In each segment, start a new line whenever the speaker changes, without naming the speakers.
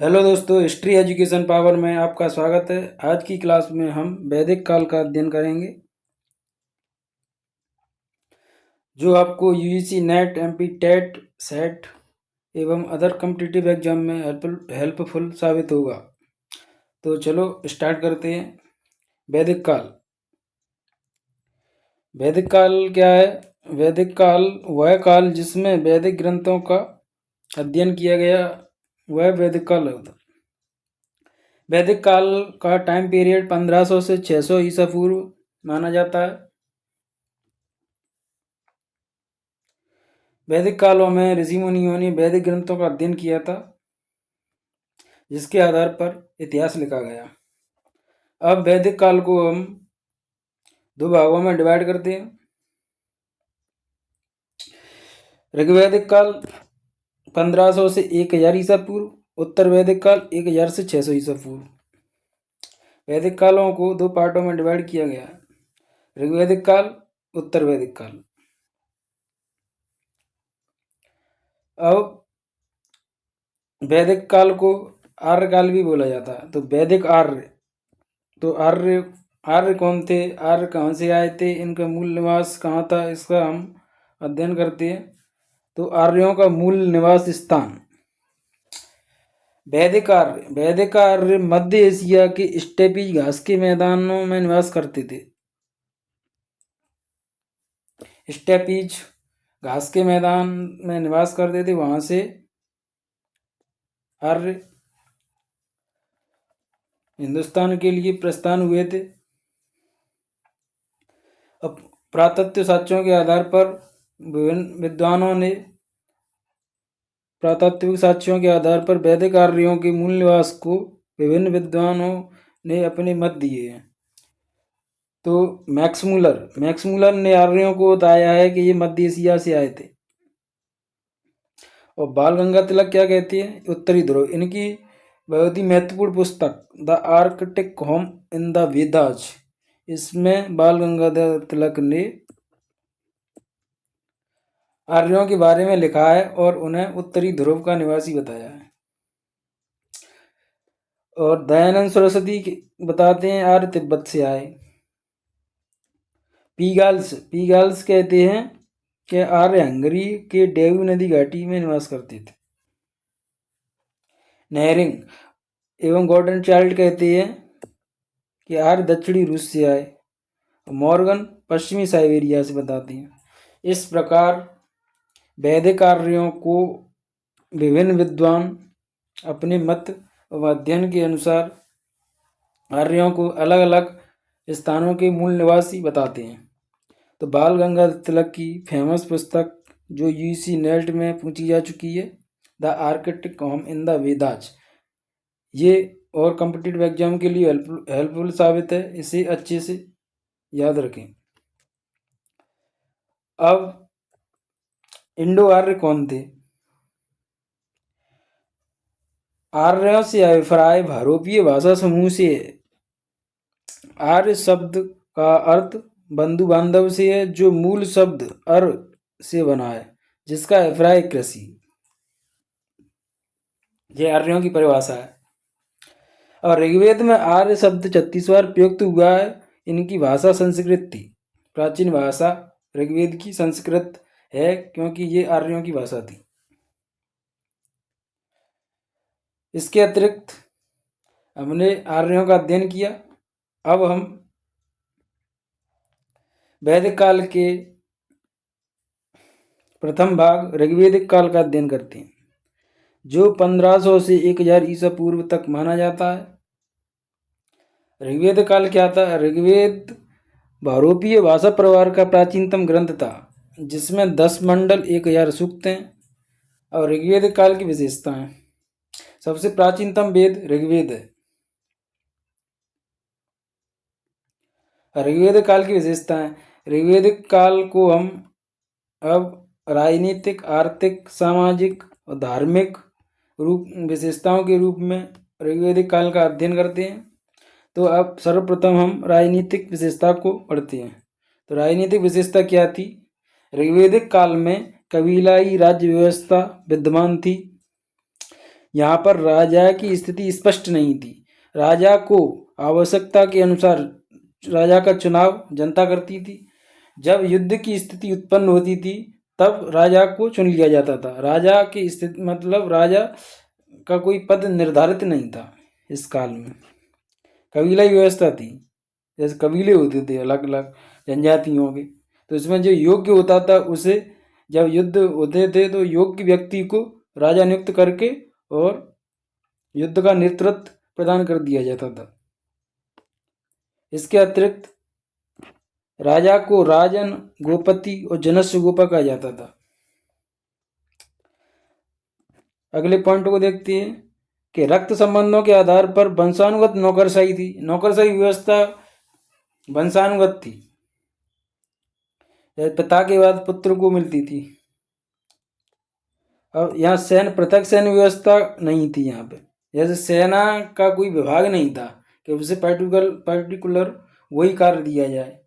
Hello दोस्तों, history education power में आपका स्वागत है। आज की क्लास में हम वैदिक काल का अध्ययन करेंगे, जो आपको UGC NET, MP TET, SET एवं अदर कॉम्पिटिटिव एग्जाम में हेल्पफुल साबित होगा। तो चलो स्टार्ट करते हैं। वैदिक काल। वैदिक काल क्या है? वैदिक काल वह काल जिसमें वैदिक ग्रंथों का अध्ययन किया गया, वह वैदिक काल होता है। वैदिक काल का टाइम पीरियड 1500 से 600 ईसा पूर्व माना जाता है। वैदिक कालों में ऋषि मुनियों ने वैदिक ग्रंथों का अध्ययन किया था, जिसके आधार पर इतिहास लिखा गया। अब वैदिक काल को हम दो भागों में डिवाइड करते हैं। ऋग्वैदिक काल 1500 से 1000 ईसा पूर्व, उत्तर वैदिक काल 1000 से 600 ईसा पूर्व। वैदिक कालों को दो पार्टों में डिवाइड किया गया है: ऋग्वैदिक काल, उत्तर वैदिक काल। अब वैदिक काल को आर्य काल भी बोला जाता है। तो वैदिक आर्य, तो आर्य आर्य कौन थे, आर्य कहाँ से आए थे, इनका मूल निवास कहाँ था, इसका हम अध्ययन करते हैं। तो आर्यों का मूल निवास स्थान वैदिक आर्य मध्य एशिया के स्टेपी घास के मैदानों में निवास करते थे। स्टेपीज घास के मैदान में निवास करते थे, वहां से आर्य हिंदुस्तान के लिए प्रस्थान हुए थे। अब पुरातत्व साक्ष्यों के आधार पर विभिन्न विद्वानों ने पुरातात्विक साक्ष्यों के आधार पर वैदिक आर्यों के मूल निवास को विभिन्न विद्वानों ने अपने मत दिए हैं। तो मैक्समूलर ने आर्यों को बताया है कि ये मध्य एशिया से आए थे। और बाल गंगाधर क्या कहती है? उत्तरी ध्रुव। इनकी बहुत ही महत्वपूर्ण पुस्तक the Arctic home in the Vedas, इसमें बाल गंगाधर तिलक ने आर्यों के बारे में लिखा है और उन्हें उत्तरी ध्रुव का निवासी बताया है। और दयानंद सरस्वती बताते हैं आर्य तिब्बत से आए। पीगाल्स कहते हैं कि आर्य हंगरी के डेव्यू नदी घाटी में निवास करते थे। नेहरिंग एवं गॉर्डन चाइल्ड कहते हैं कि आर्य दक्षिणी रूस से आए। मॉर्गन पश्चिमी साइबेरिया से बताती हैं। इस प्रकार वैदिक आर्यों को विभिन्न विद्वान अपने मत व अध्ययन के अनुसार आर्यों को अलग अलग स्थानों के मूल निवासी बताते हैं। तो बाल गंगाधर तिलक की फेमस पुस्तक जो यूजीसी नेट में पूछी जा चुकी है, the architect home in the Vedas, ये और कॉम्पिटिटिव एग्जाम के लिए हेल्पफुल साबित है। इसे अच्छे से याद रखें। अब इंडो आर्य कौन थे? आर्यों से अभिप्राय भारोपीय भाषा समूह से है। आर्य शब्द का अर्थ बंधु बांधव से है, जो मूल शब्द अर से बना है, जिसका अभिप्राय कृषि। यह आर्यों की परिभाषा है। और ऋग्वेद में आर्य शब्द 36 बार प्रयुक्त हुआ है। इनकी भाषा संस्कृत थी। प्राचीन भाषा ऋग्वेद की संस्कृत है, क्योंकि ये आर्यों की भाषा थी। इसके अतिरिक्त हमने आर्यों का अध्ययन किया। अब हम वैदिक काल के प्रथम भाग ऋग्वेदिक काल का अध्ययन करते हैं, जो 1500 से 1000 ईसा पूर्व तक माना जाता है। ऋग्वेद काल क्या था? ऋग्वेद भारोपीय भाषा परिवार का प्राचीनतम ग्रंथ था, जिसमें 10 मंडल 1000 सूक्त हैं। और ऋग्वेद काल की विशेषताएं: सबसे प्राचीनतम वेद ऋग्वेद है। ऋग्वेद काल की विशेषताएं: ऋग्वेदिक काल को हम अब राजनीतिक, आर्थिक, सामाजिक और धार्मिक विशेषताओं के रूप में ऋग्वेदिक काल का अध्ययन करते हैं। तो अब सर्वप्रथम हम राजनीतिक विशेषता को पढ़ते हैं। तो राजनीतिक विशेषता क्या थी? ऋग्वेदिक काल में कबीलाई राज्य व्यवस्था विद्यमान थी, यहाँ पर राजा की स्थिति स्पष्ट नहीं थी। राजा को आवश्यकता के अनुसार राजा का चुनाव जनता करती थी। जब युद्ध की स्थिति उत्पन्न होती थी तब राजा को चुन लिया जाता था। राजा की स्थिति मतलब राजा का कोई पद निर्धारित नहीं था। इस काल में कबीलाई व्यवस्था थी, जैसे कबीले होते थे अलग अलग जनजातियों के, तो इसमें जो योग्य होता था उसे, जब युद्ध होते थे तो योग्य व्यक्ति को राजा नियुक्त करके और युद्ध का नेतृत्व प्रदान कर दिया जाता था। इसके अतिरिक्त राजा को राजन, गोपति और जनस्व गोपा कहा जाता था। अगले पॉइंट को देखते हैं कि रक्त संबंधों के आधार पर वंशानुगत नौकरशाही थी। नौकरशाही व्यवस्था वंशानुगत थी, पिता के बाद पुत्र को मिलती थी। अब यहाँ पृथक सैन्य व्यवस्था नहीं थी। यहाँ पे जैसे सेना का कोई विभाग नहीं था कि उसे पर्टिकुलर वही कार्य दिया जाए।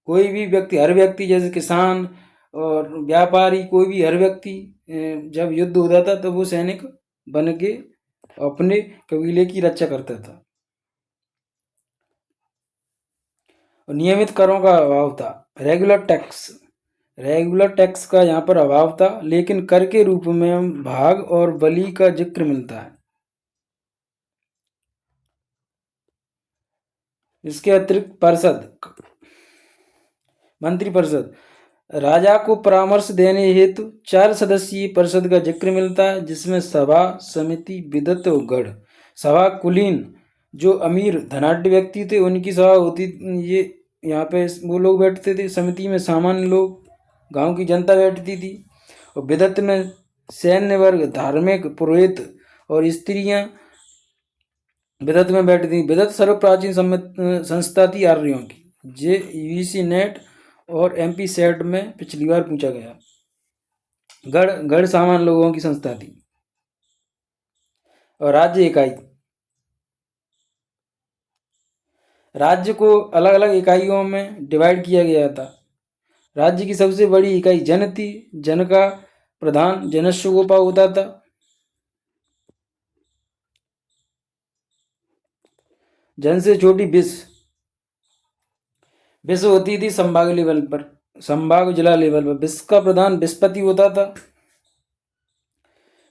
कोई भी व्यक्ति, हर व्यक्ति जैसे किसान और व्यापारी, कोई भी हर व्यक्ति जब युद्ध होता था तो वो सैनिक बन के अपने कबीले की रक्षा करता था। और नियमित करों का अभाव था। रेगुलर टैक्स का यहाँ पर अभाव था, लेकिन कर के रूप में भाग और बलि का जिक्र मिलता है। इसके अतिरिक्त मंत्रिपरिषद, राजा को परामर्श देने हेतु 4 सदस्यीय परिषद का जिक्र मिलता है, जिसमें सभा, समिति, विदत और गढ़। सभा कुलीन जो अमीर धनाढ्य व्यक्ति थे उनकी सभा होती, ये यहाँ पे वो लोग बैठते थे। समिति में सामान्य लोग, गांव की जनता बैठती थी। और विदत में सैन्य वर्ग, धार्मिक, पुरोहित और स्त्रियां विदत में बैठती थी। विदत सर्वप्राचीन संस्था थी आर्यों की। जे यूजीसी नेट और एमपी सेट में पिछली बार पूछा गया। गढ़ सामान्य लोगों की संस्था थी। और राज्य इकाई, राज्य को अलग अलग इकाइयों में डिवाइड किया गया था। राज्य की सबसे बड़ी इकाई जन थी। जन का प्रधान जनस्व गोपा होता था। जन से छोटी विस होती थी संभाग लेवल पर, संभाग जिला लेवल पर। विस का प्रधान विस्पति होता था।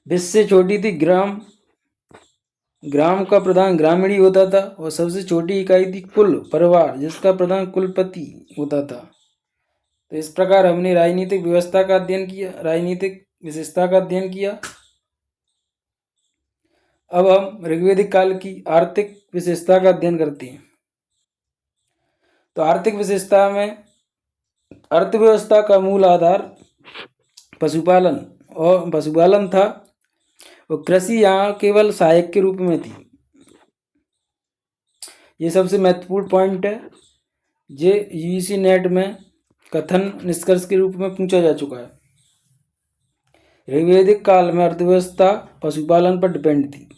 विस से छोटी थी ग्राम का प्रधान ग्रामीणी होता था। और सबसे छोटी इकाई थी कुल परिवार, जिसका प्रधान कुलपति होता था। तो इस प्रकार हमने राजनीतिक व्यवस्था का अध्ययन किया, राजनीतिक विशेषता का अध्ययन किया। अब हम ऋग्वेदिक काल की आर्थिक विशेषता का अध्ययन करते हैं। तो आर्थिक विशेषता में अर्थव्यवस्था का मूल आधार पशुपालन था। और कृषि यहाँ केवल सहायक के रूप में थी। ये सबसे महत्वपूर्ण पॉइंट है, जो यूजीसी नेट में कथन निष्कर्ष के रूप में पूछा जा चुका है। ऋग्वेदिक काल में अर्थव्यवस्था पशुपालन पर डिपेंड थी।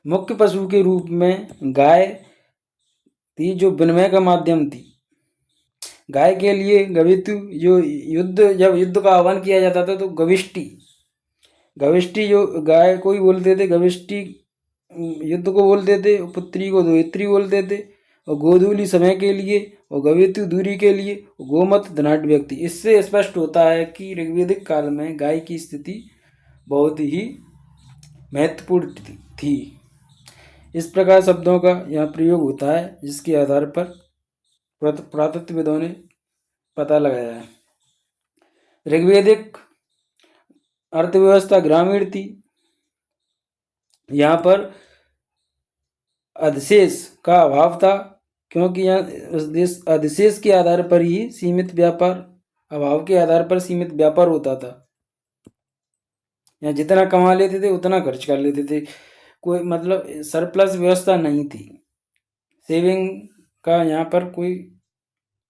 मुख्य पशु के रूप में गाय थी, जो विनिमय का माध्यम थी। गाय के लिए गवितु, जो जब युद्ध का आह्वान किया जाता था तो गविष्टि जो गाय को ही बोलते थे, गविष्टि युद्ध को बोलते थे। पुत्री को दोहित्री बोलते थे। और गोधूली समय के लिए और गवितु दूरी के लिए, गोमत धनाढ्य व्यक्ति। इससे स्पष्ट होता है कि ऋग्वेदिक काल में गाय की स्थिति बहुत ही महत्वपूर्ण थी। इस प्रकार शब्दों का यहाँ प्रयोग होता है, जिसके आधार पर पुरातत्वविदों ने पता लगाया है। ऋग्वेदिक अर्थव्यवस्था ग्रामीण थी। यहाँ पर अधिशेष का अभाव था, क्योंकि यहाँ अधिशेष के आधार पर ही सीमित व्यापार, अभाव के आधार पर सीमित व्यापार होता था। यहाँ जितना कमा लेते थे उतना खर्च कर लेते थे। कोई मतलब सरप्लस व्यवस्था नहीं थी। सेविंग का यहाँ पर कोई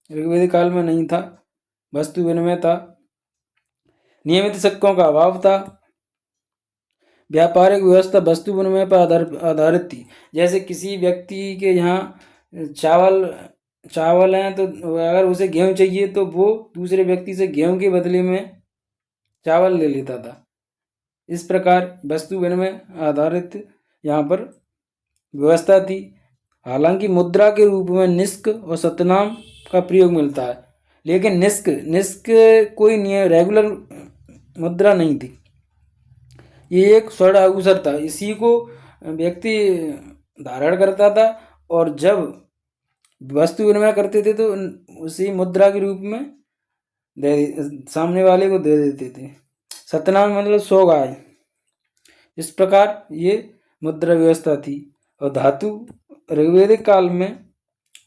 ऋग्वेदिक काल में नहीं था। वस्तु विनिमय था। नियमित सिक्कों का अभाव था। व्यापारिक व्यवस्था वस्तु विनिमय पर आधारित थी। जैसे किसी व्यक्ति के यहाँ चावल हैं, तो अगर उसे गेहूं चाहिए तो वो दूसरे व्यक्ति से गेहूं के बदले में चावल ले लेता था। इस प्रकार वस्तु विनिमय आधारित यहाँ पर व्यवस्था थी। हालांकि मुद्रा के रूप में निष्क और सतनाम का प्रयोग मिलता है, लेकिन निष्क कोई रेगुलर मुद्रा नहीं थी, ये एक स्वर्ण आभूषण था। इसी को व्यक्ति धारण करता था और जब वस्तु विनिमय करते थे तो उसी मुद्रा के रूप में सामने वाले को दे देते थे। सतनाम मतलब 100 गाय। इस प्रकार ये मुद्रा व्यवस्था थी। और धातु ऋग्वेदिक काल में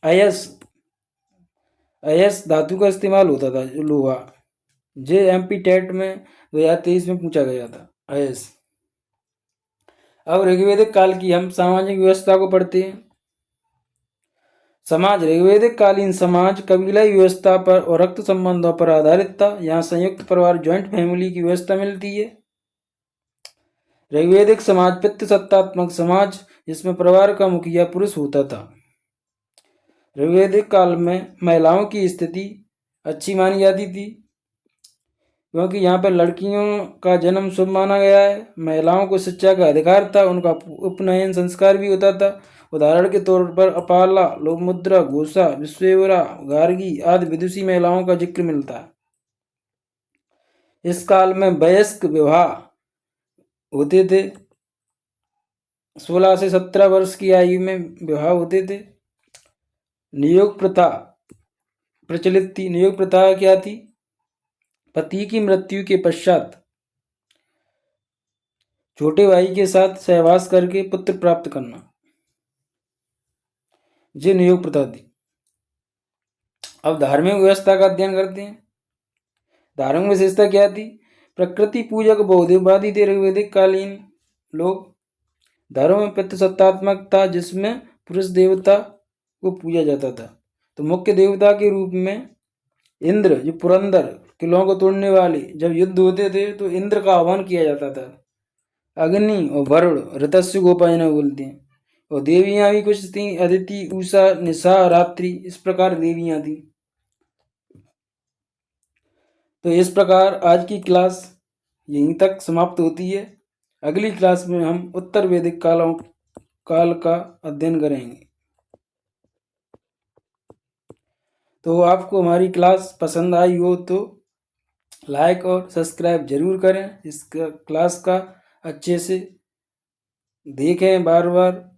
अयस धातु का इस्तेमाल होता था, लोहा। JMP टेट में 2023 में पूछा गया था अयस। अब ऋग्वेदिक काल की हम सामाजिक व्यवस्था को पढ़ते हैं। समाज ऋग्वेदिक कालीन समाज कबीलाई व्यवस्था पर और रक्त संबंधों पर आधारित था। यहाँ संयुक्त परिवार जॉइंट फैमिली की व्यवस्था मिलती है। ऋग्वेदिक समाज पितृसत्तात्मक समाज, जिसमें परिवार का मुखिया पुरुष होता था। ऋग्वेदिक काल में महिलाओं की स्थिति अच्छी मानी जाती थी, क्योंकि यहाँ पर लड़कियों का जन्म शुभ माना गया है। महिलाओं को शिक्षा का अधिकार था, उनका उपनयन संस्कार भी होता था। उदाहरण के तौर पर अपाला, लोकमुद्रा, घोषा, विश्वेश्वरा, गार्गी आदि विदुषी महिलाओं का जिक्र मिलता है। इस काल में वयस्क विवाह होते थे। 16 से 17 वर्ष की आयु में विवाह होते थे। नियोग प्रथा प्रचलित थी। नियोग प्रथा क्या थी? पति की मृत्यु के पश्चात छोटे भाई के साथ सहवास करके पुत्र प्राप्त करना, ये नियोग प्रथा थी। अब धार्मिक व्यवस्था का अध्ययन करते हैं। धार्मिक विशेषता क्या थी? प्रकृति पूजक बौद्धवादी थे ऋग्वेदिक कालीन लोग। धर्म में पितृसत्तात्मक था, जिसमें पुरुष देवता को पूजा जाता था। तो मुख्य देवता के रूप में इंद्र, जो पुरंदर किलों को तोड़ने वाले, जब युद्ध होते थे तो इंद्र का आह्वान किया जाता था। अग्नि और वरुण ऋतस्य गोपायन बोलते हैं। और देवियां भी कुछ थी, अदिति, उषा, निशा, रात्रि, इस प्रकार देवियां थी। तो इस प्रकार आज की क्लास यहीं तक समाप्त होती है। अगली क्लास में हम उत्तर वैदिक काल का अध्ययन करेंगे। तो आपको हमारी क्लास पसंद आई हो तो लाइक और सब्सक्राइब जरूर करें। इस क्लास का अच्छे से देखें, बार बार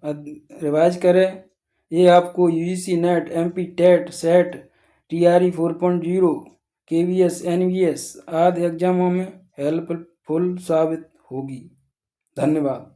रिवाइज करें। ये आपको UGC NET, MP TET, SET, TRE 4.0, KVS, NVS आदि एग्जामों में हेल्पफुल साबित होगी। धन्यवाद।